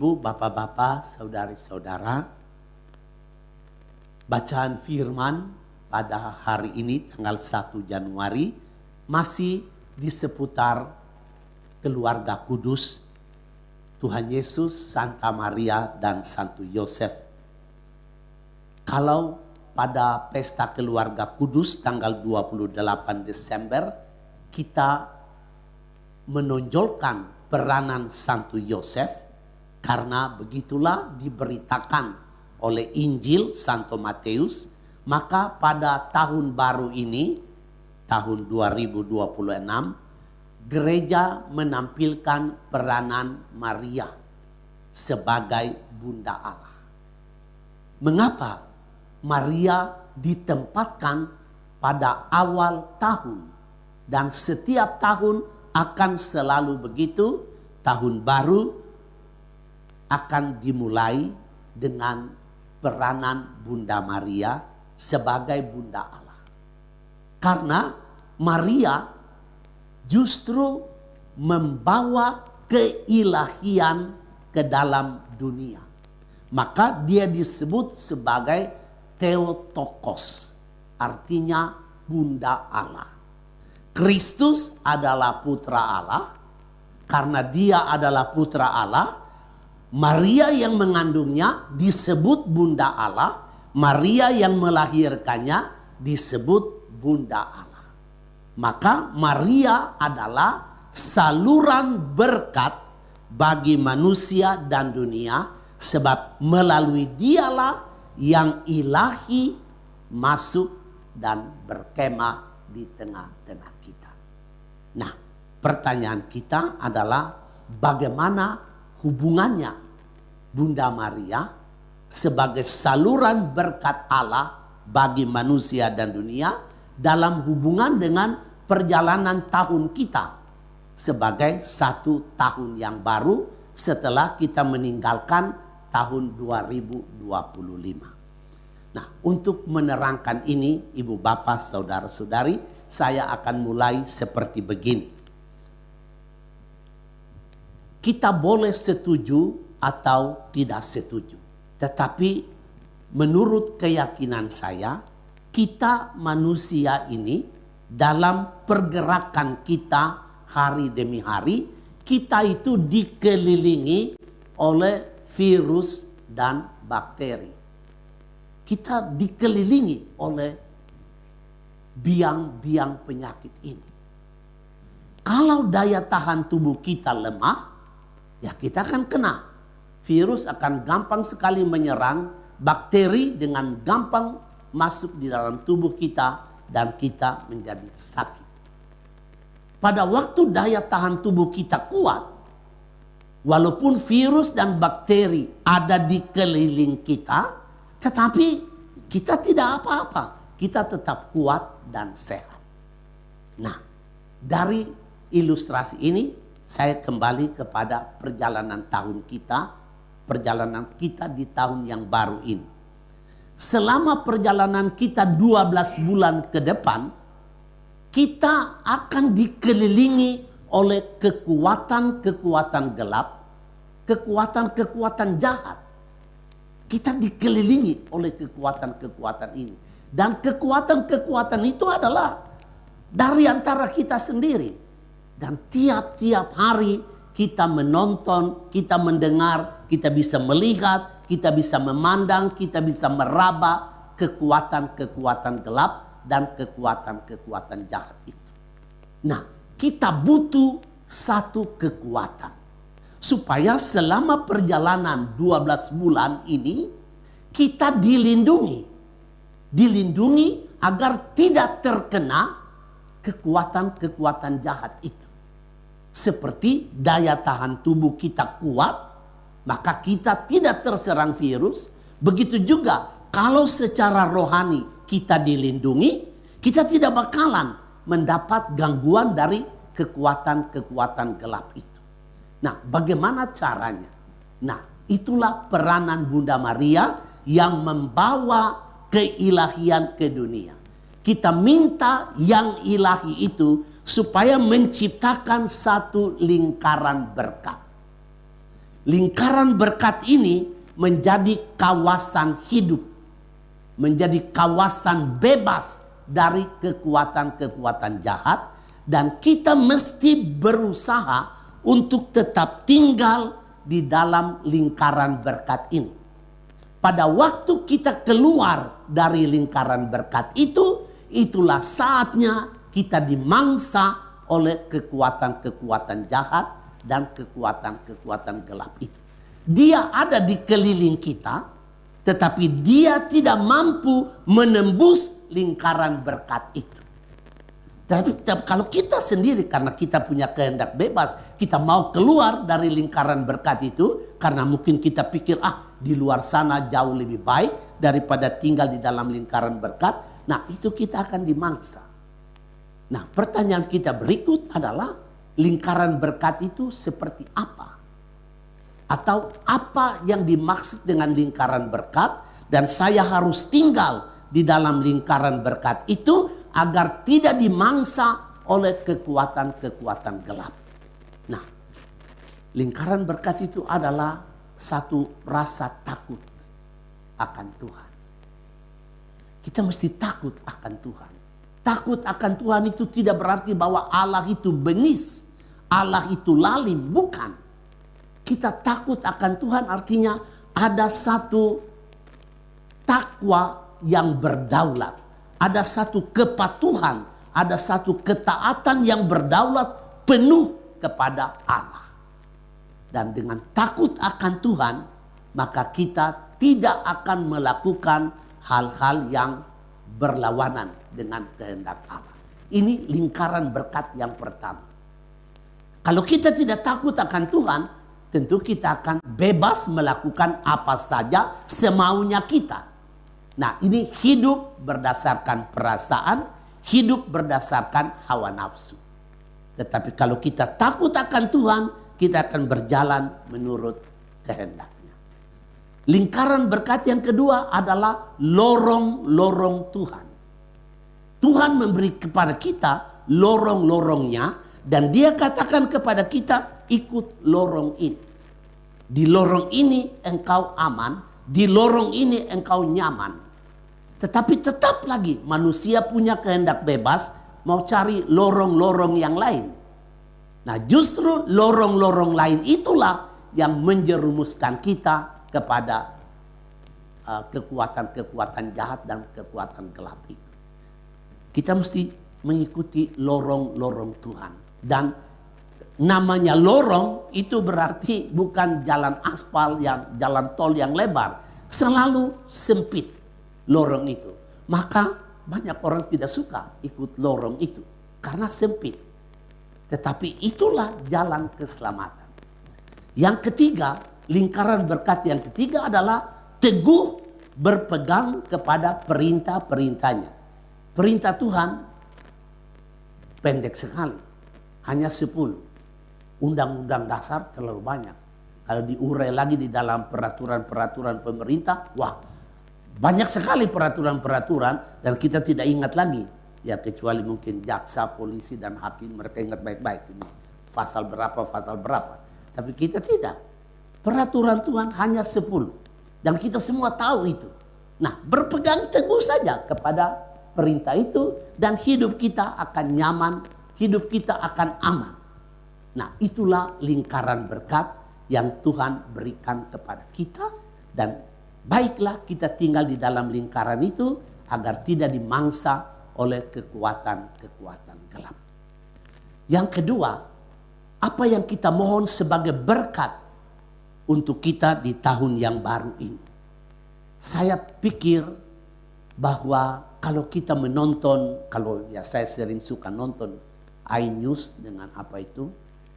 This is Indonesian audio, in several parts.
Bu, bapak-bapak, saudari-saudara, bacaan firman pada hari ini tanggal 1 Januari masih di seputar keluarga kudus Tuhan Yesus, Santa Maria, dan Santo Yosef. Kalau pada pesta keluarga kudus tanggal 28 Desember kita menonjolkan peranan Santo Yosef, karena begitulah diberitakan oleh Injil Santo Matius, maka pada tahun baru ini, tahun 2026, gereja menampilkan peranan Maria sebagai Bunda Allah. Mengapa Maria ditempatkan pada awal tahun dan setiap tahun akan selalu begitu? Tahun baru akan dimulai dengan peranan Bunda Maria sebagai Bunda Allah. Karena Maria justru membawa keilahian ke dalam dunia. Maka dia disebut sebagai Theotokos, artinya Bunda Allah. Kristus adalah putra Allah. Karena dia adalah putra Allah, Maria yang mengandungnya disebut Bunda Allah. Maria yang melahirkannya disebut Bunda Allah. Maka Maria adalah saluran berkat bagi manusia dan dunia. Sebab melalui dialah yang ilahi masuk dan berkemah di tengah-tengah kita. Nah, pertanyaan kita adalah bagaimana hubungannya Bunda Maria sebagai saluran berkat Allah bagi manusia dan dunia dalam hubungan dengan perjalanan tahun kita sebagai satu tahun yang baru setelah kita meninggalkan tahun 2025. Nah, untuk menerangkan ini, Ibu Bapak, Saudara-saudari, saya akan mulai seperti begini. Kita boleh setuju atau tidak setuju. Tetapi menurut keyakinan saya, kita manusia ini dalam pergerakan kita hari demi hari, kita itu dikelilingi oleh virus dan bakteri. Kita dikelilingi oleh biang-biang penyakit ini. Kalau daya tahan tubuh kita lemah, ya kita akan kena. Virus akan gampang sekali menyerang, bakteri dengan gampang masuk di dalam tubuh kita dan kita menjadi sakit. Pada waktu daya tahan tubuh kita kuat, walaupun virus dan bakteri ada di keliling kita, tetapi kita tidak apa-apa. Kita tetap kuat dan sehat. Nah, dari ilustrasi ini saya kembali kepada perjalanan tahun kita, perjalanan kita di tahun yang baru ini. Selama perjalanan kita 12 bulan ke depan, kita akan dikelilingi oleh kekuatan-kekuatan gelap, kekuatan-kekuatan jahat. Kita dikelilingi oleh kekuatan-kekuatan ini. Dan kekuatan-kekuatan itu adalah dari antara kita sendiri. Dan tiap-tiap hari kita menonton, kita mendengar, kita bisa melihat, kita bisa memandang, kita bisa meraba kekuatan-kekuatan gelap dan kekuatan-kekuatan jahat itu. Nah, kita butuh satu kekuatan. Supaya selama perjalanan 12 bulan ini kita dilindungi. Dilindungi agar tidak terkena kekuatan-kekuatan jahat itu. Seperti daya tahan tubuh kita kuat, maka kita tidak terserang virus. Begitu juga kalau secara rohani kita dilindungi, kita tidak bakalan mendapat gangguan dari kekuatan-kekuatan gelap itu. Nah, bagaimana caranya? Nah, itulah peranan Bunda Maria yang membawa keilahian ke dunia. Kita minta yang ilahi itu supaya menciptakan satu lingkaran berkat. lingkaran berkat ini menjadi kawasan hidup, menjadi kawasan bebas dari kekuatan-kekuatan jahat, dan kita mesti berusaha untuk tetap tinggal di dalam lingkaran berkat ini. Pada waktu kita keluar dari lingkaran berkat itu, itulah saatnya kita dimangsa oleh kekuatan-kekuatan jahat dan kekuatan-kekuatan gelap itu. Dia ada di keliling kita, tetapi dia tidak mampu menembus lingkaran berkat itu. Tapi kalau kita sendiri, karena kita punya kehendak bebas, kita mau keluar dari lingkaran berkat itu, karena mungkin kita pikir, di luar sana jauh lebih baik daripada tinggal di dalam lingkaran berkat. Nah, itu kita akan dimangsa. Nah, pertanyaan kita berikut adalah, lingkaran berkat itu seperti apa? Atau apa yang dimaksud dengan lingkaran berkat, dan saya harus tinggal di dalam lingkaran berkat itu agar tidak dimangsa oleh kekuatan-kekuatan gelap. Nah, lingkaran berkat itu adalah satu rasa takut akan Tuhan. Kita mesti takut akan Tuhan. Takut akan Tuhan itu tidak berarti bahwa Allah itu bengis, Allah itu lalim, bukan. Kita takut akan Tuhan artinya ada satu takwa yang berdaulat. Ada satu kepatuhan, ada satu ketaatan yang berdaulat penuh kepada Allah. Dan dengan takut akan Tuhan, maka kita tidak akan melakukan hal-hal yang berlawanan dengan kehendak Allah. Ini lingkaran berkat yang pertama. Kalau kita tidak takut akan Tuhan, tentu kita akan bebas melakukan apa saja semaunya kita. Nah, ini hidup berdasarkan perasaan, hidup berdasarkan hawa nafsu. Tetapi kalau kita takut akan Tuhan, kita akan berjalan menurut kehendaknya. Lingkaran berkat yang kedua adalah lorong-lorong Tuhan. Tuhan memberi kepada kita lorong-lorongnya, dan dia katakan kepada kita, ikut lorong ini. Di lorong ini engkau aman, di lorong ini engkau nyaman. Tetapi tetap lagi manusia punya kehendak bebas, mau cari lorong-lorong yang lain. Nah, justru lorong-lorong lain itulah yang menjerumuskan kita kepada kekuatan-kekuatan jahat dan kekuatan gelap itu. Kita mesti mengikuti lorong-lorong Tuhan. Dan namanya lorong itu berarti bukan jalan aspal, yang jalan tol yang lebar. Selalu sempit lorong itu. Maka banyak orang tidak suka ikut lorong itu karena sempit. Tetapi itulah jalan keselamatan. Yang ketiga, lingkaran berkat yang ketiga adalah teguh berpegang kepada perintah-perintahnya. Perintah Tuhan pendek sekali, hanya 10. Undang-undang dasar terlalu banyak. Kalau diurai lagi di dalam peraturan-peraturan pemerintah, wah, banyak sekali peraturan-peraturan dan kita tidak ingat lagi. Ya, kecuali mungkin jaksa, polisi, dan hakim, mereka ingat baik-baik ini. Pasal berapa, pasal berapa. Tapi kita tidak. Peraturan Tuhan hanya 10. Dan kita semua tahu itu. Nah, berpegang teguh saja kepada perintah itu, dan hidup kita akan nyaman, hidup kita akan aman. Nah, itulah lingkaran berkat yang Tuhan berikan kepada kita, dan baiklah kita tinggal di dalam lingkaran itu agar tidak dimangsa oleh kekuatan-kekuatan gelap. Yang kedua, apa yang kita mohon sebagai berkat untuk kita di tahun yang baru ini? Saya pikir bahwa kalau kita menonton, kalau ya saya sering suka nonton iNews dengan apa itu,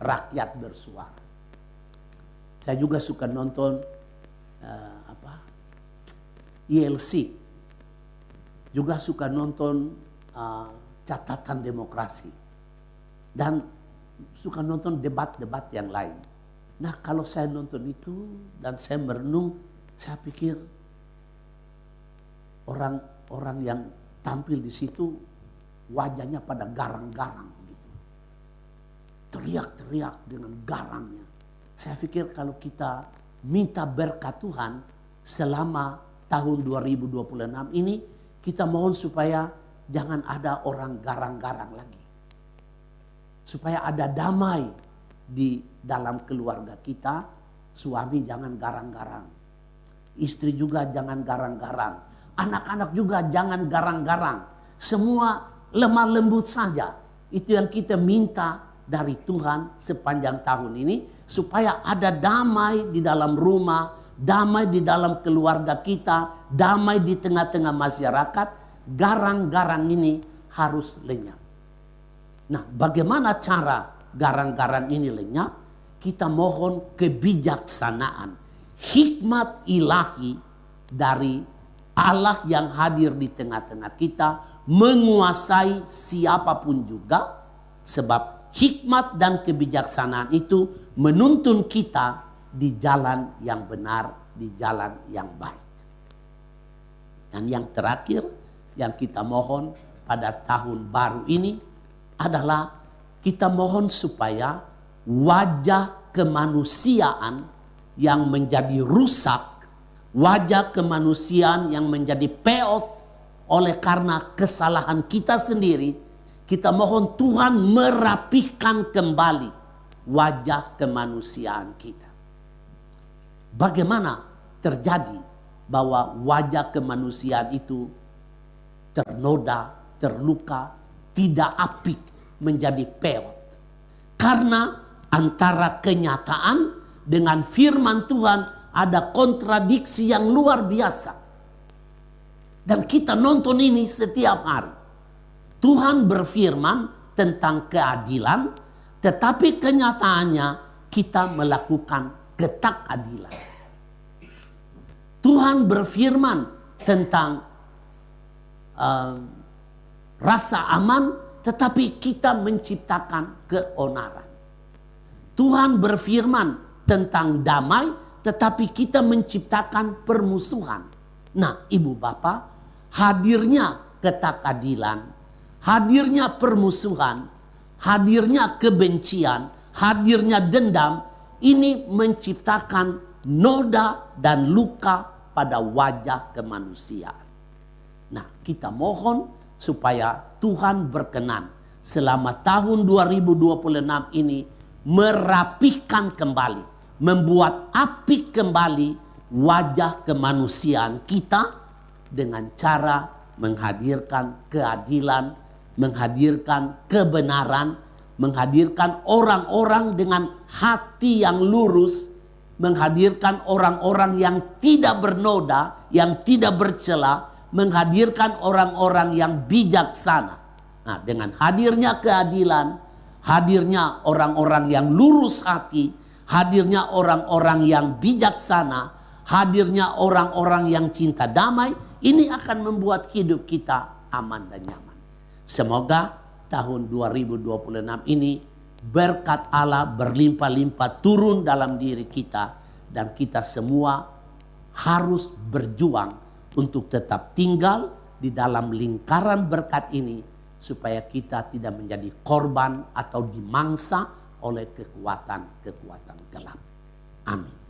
Rakyat Bersuara. Saya juga suka nonton ILC. Juga suka nonton Catatan Demokrasi. Dan suka nonton debat-debat yang lain. Nah, kalau saya nonton itu dan saya merenung, saya pikir orang-orang yang tampil di situ wajahnya pada garang-garang gitu. Teriak-teriak dengan garangnya. Saya pikir kalau kita minta berkat Tuhan selama tahun 2026 ini, kita mohon supaya jangan ada orang garang-garang lagi. Supaya ada damai di dalam keluarga kita. Suami jangan garang-garang. Istri juga jangan garang-garang. Anak-anak juga jangan garang-garang. Semua lemah lembut saja. Itu yang kita minta dari Tuhan sepanjang tahun ini. Supaya ada damai di dalam rumah, damai di dalam keluarga kita, damai di tengah-tengah masyarakat. Garang-garang ini harus lenyap. Nah, bagaimana cara garang-garang ini lenyap? Kita mohon kebijaksanaan, hikmat ilahi dari Allah yang hadir di tengah-tengah kita, menguasai siapapun juga. Sebab hikmat dan kebijaksanaan itu menuntun kita di jalan yang benar, di jalan yang baik. Dan yang terakhir yang kita mohon pada tahun baru ini adalah kita mohon supaya wajah kemanusiaan yang menjadi rusak, wajah kemanusiaan yang menjadi peot oleh karena kesalahan kita sendiri, kita mohon Tuhan merapihkan kembali wajah kemanusiaan kita. Bagaimana terjadi bahwa wajah kemanusiaan itu ternoda, terluka, tidak apik, menjadi peot? Karena antara kenyataan dengan firman Tuhan ada kontradiksi yang luar biasa. Dan kita nonton ini setiap hari. Tuhan berfirman tentang keadilan, tetapi kenyataannya kita melakukan ketakadilan. Tuhan berfirman tentang rasa aman, tetapi kita menciptakan keonaran. Tuhan berfirman tentang damai, tetapi kita menciptakan permusuhan. Nah, ibu bapak, hadirnya ketakadilan, hadirnya permusuhan, hadirnya kebencian, hadirnya dendam, ini menciptakan noda dan luka pada wajah kemanusiaan. Nah, kita mohon supaya Tuhan berkenan selama tahun 2026 ini merapihkan kembali, membuat apik kembali wajah kemanusiaan kita dengan cara menghadirkan keadilan, menghadirkan kebenaran, menghadirkan orang-orang dengan hati yang lurus, menghadirkan orang-orang yang tidak bernoda, yang tidak bercela, menghadirkan orang-orang yang bijaksana. Nah, dengan hadirnya keadilan, hadirnya orang-orang yang lurus hati, hadirnya orang-orang yang bijaksana, hadirnya orang-orang yang cinta damai, ini akan membuat hidup kita aman dan nyaman. Semoga tahun 2026 ini berkat Allah berlimpah-limpah turun dalam diri kita, dan kita semua harus berjuang untuk tetap tinggal di dalam lingkaran berkat ini, supaya kita tidak menjadi korban atau dimangsa oleh kekuatan-kekuatan gelap. Amin.